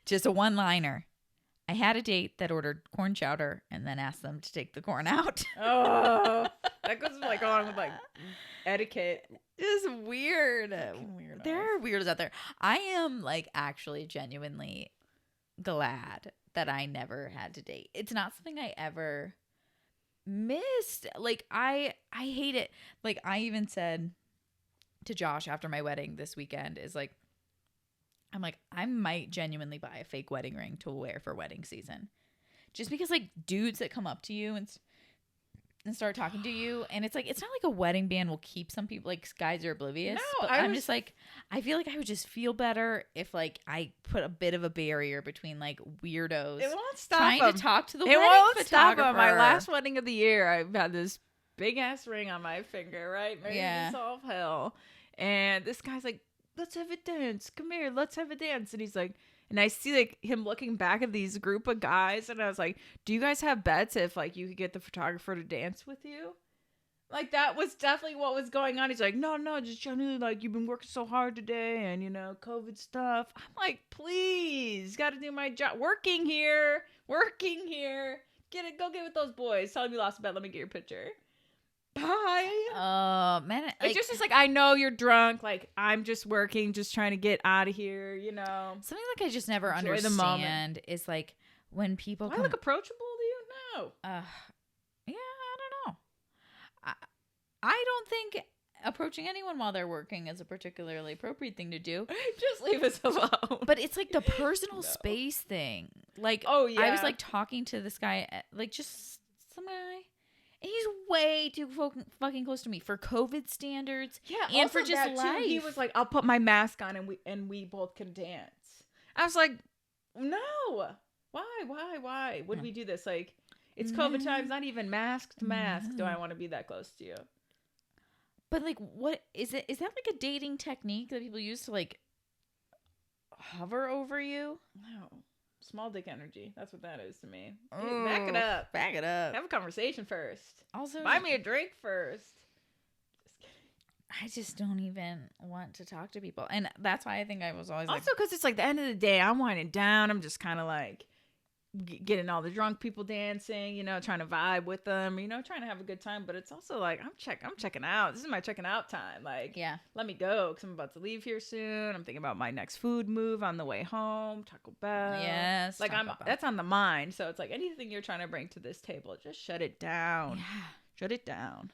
Just a one-liner. I had a date that ordered corn chowder and then asked them to take the corn out. Oh, that goes like along with like etiquette. It's weird. There are weirdos out there. I am like actually genuinely glad that I never had to date. It's not something I ever missed. Like I hate it. Like I even said to Josh after my wedding this weekend is like, I'm like, I might genuinely buy a fake wedding ring to wear for wedding season. Just because like dudes that come up to you and start talking to you, and it's like, it's not like a wedding band will keep some people, like guys are oblivious. No, but I'm just like, I feel like I would just feel better if like I put a bit of a barrier between like weirdos. It won't stop trying them. to talk to the It wedding won't photographer. stop them. My last wedding of the year, I had this big ass ring on my finger, right? Ready to solve hell. And this guy's like, let's have a dance. Come here, let's have a dance. And he's like, and I see like him looking back at these group of guys, and I was like, do you guys have bets if like you could get the photographer to dance with you? Like that was definitely what was going on. He's like, no, just generally like you've been working so hard today, and you know COVID stuff. I'm like, please, got to do my job. Working here. Get it. Go get with those boys. Tell them you lost a bet. Let me get your picture. Bye. Oh man, Like, just like I know you're drunk. Like I'm just working, just trying to get out of here. You know, something like I just never Enjoy understand the moment. is like when people do I look approachable to you? No. Yeah, I don't know. I don't think approaching anyone while they're working is a particularly appropriate thing to do. Just leave us alone. But it's like the personal space thing. Like, oh yeah, I was like talking to this guy, like just some guy. And he's way too fucking close to me for COVID standards. Yeah, and for just life. Too, he was like, "I'll put my mask on and we both can dance." I was like, "No, why would we do this? Like, it's COVID times. Not even mask to mask. Do I want to be that close to you?" But like, what is it? Is that like a dating technique that people use to like hover over you? No. Small dick energy. That's what that is to me. Dude, back it up. Back it up. Have a conversation first. Also, buy me a drink first. Just kidding. I just don't even want to talk to people. And that's why I think I was always also because it's like the end of the day, I'm winding down. I'm just kind of like getting all the drunk people dancing, you know, trying to vibe with them, you know, trying to have a good time. But it's also like, I'm checking out. This is my checking out time. Like, yeah, let me go because I'm about to leave here soon. I'm thinking about my next food move on the way home, Taco Bell. Yes. Like that's on the mind. So it's like anything you're trying to bring to this table, just shut it down. Yeah. Shut it down.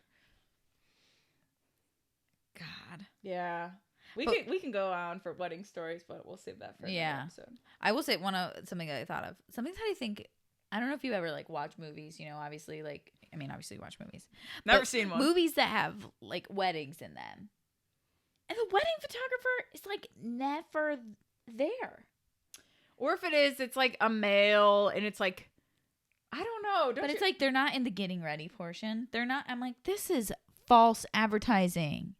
God. Yeah. We can go on for wedding stories, but we'll save that for another episode. I will say something that I thought of. Something that I think, I don't know if you ever like watch movies, you know, obviously you watch movies. Never seen one. Movies that have like weddings in them. And the wedding photographer is like never there. Or if it is, it's like a male and it's like, I don't know. It's like they're not in the getting ready portion. They're not. I'm like, this is false advertising.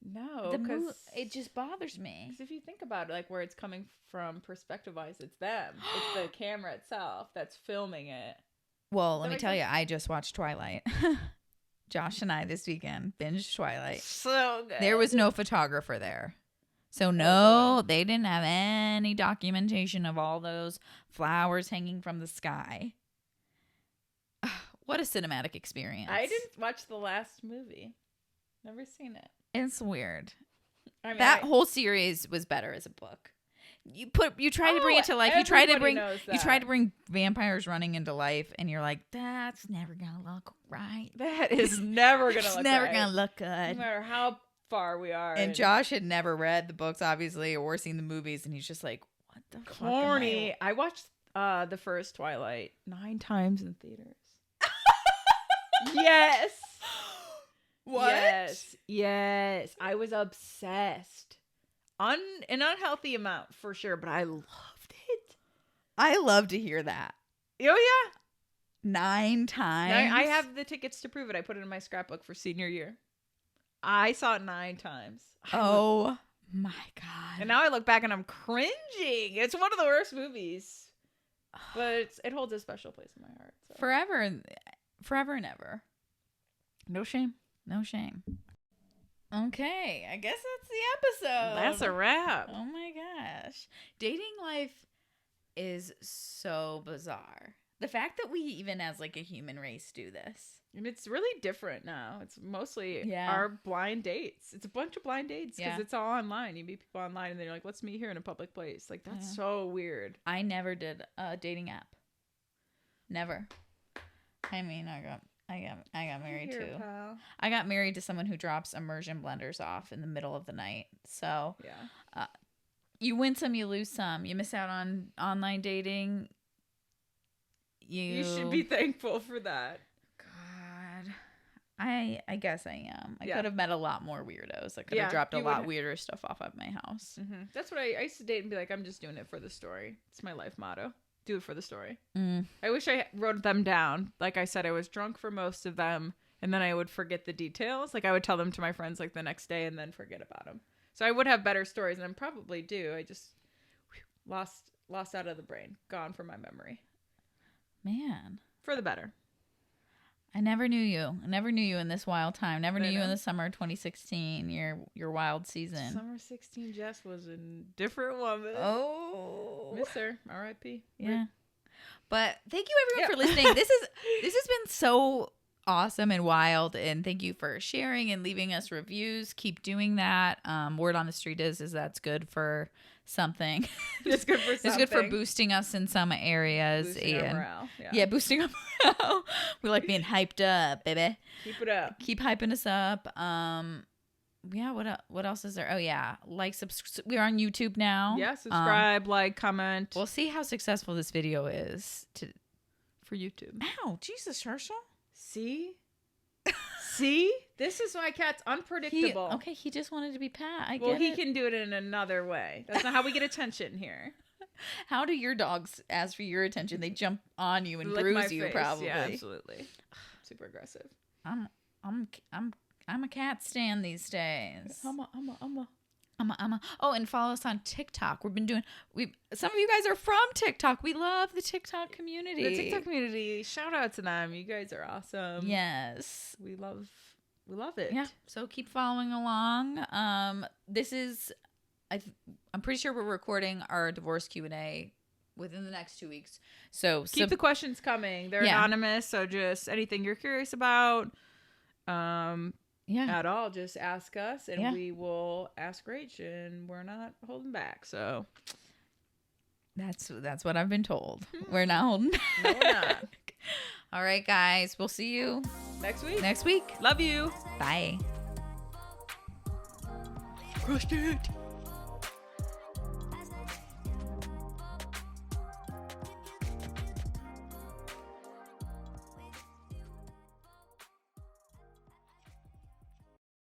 No, because it just bothers me. Because if you think about it, like where it's coming from perspective-wise, it's them. It's the camera itself that's filming it. Well, let me tell you, I just watched Twilight. Josh and I this weekend binged Twilight. So good. There was no photographer there. So no, they didn't have any documentation of all those flowers hanging from the sky. What a cinematic experience. I didn't watch the last movie. Never seen it. It's weird. I mean, that whole series was better as a book. You try to bring it to life. You try to bring vampires running into life, and you're like, that's never gonna look right. That is never gonna look never right. gonna look good. No matter how far we are. And Josh had never read the books, obviously, or seen the movies, and he's just like, what the corny. I watched the first Twilight 9 times in theaters. Yes. What? Yes. I was obsessed. An unhealthy amount for sure, but I loved it. I love to hear that. Oh yeah, 9 times. I have the tickets to prove it. I put it in my scrapbook for senior year. I saw it 9 times. Oh my god! And now I look back and I'm cringing. It's one of the worst movies, but it holds a special place in my heart. So. Forever and ever. No shame. No shame. Okay, I guess that's the episode. That's a wrap. Oh my gosh. Dating life is so bizarre. The fact that we even as like a human race do this. And it's really different now. It's mostly our blind dates. It's a bunch of blind dates because it's all online. You meet people online and then you're like, let's meet here in a public place. Like, that's so weird. I never did a dating app. Never. I mean, I got married too. Pal. I got married to someone who drops immersion blenders off in the middle of the night. So you win some, you lose some. You miss out on online dating. You should be thankful for that. God, I guess I am. I could have met a lot more weirdos. I could have dropped a lot weirder stuff off at my house. Mm-hmm. That's what I used to date and be like, I'm just doing it for the story. It's my life motto. Do it for the story. I wish I wrote them down. Like I said, I was drunk for most of them, and then I would forget the details. Like I would tell them to my friends like the next day and then forget about them. So I would have better stories, and I probably do. I just lost out of the brain, gone from my memory. Man, for the better. I never knew you. I never knew you in this wild time. Never knew you in the summer of 2016, your wild season. Summer 16 Jess was a different woman. Oh. Miss her. R.I.P. Yeah. But thank you everyone for listening. This has been so awesome and wild, and thank you for sharing and leaving us reviews. Keep doing that. Word on the street is that's good for something. It's good for something. It's good for boosting us in some areas. Boosting our morale. Boosting our morale. We like being hyped up, baby. Keep it up. Keep hyping us up. What else is there? Oh yeah, we're on YouTube now. Yeah, subscribe, like, comment. We'll see how successful this video is for YouTube. Ow, Jesus, Herschel. See? This is why cat's unpredictable. He just wanted to be pat. He can do it in another way. That's not how we get attention here. How do your dogs ask for your attention? They jump on you and bruise you, probably. Yeah, absolutely. Super aggressive. I'm a cat stan these days. Oh, and follow us on TikTok. Some of you guys are from TikTok. We love the TikTok community. The TikTok community. Shout out to them. You guys are awesome. Yes. We love it. Yeah. So keep following along. I'm pretty sure we're recording our divorce Q&A within the next 2 weeks. So keep the questions coming. They're anonymous, so just anything you're curious about. At all, just ask us and we will ask Rach, and we're not holding back. So that's what I've been told. We're not holding back. No, we're not. All right, guys. We'll see you next week. Love you. Bye. Crushed it.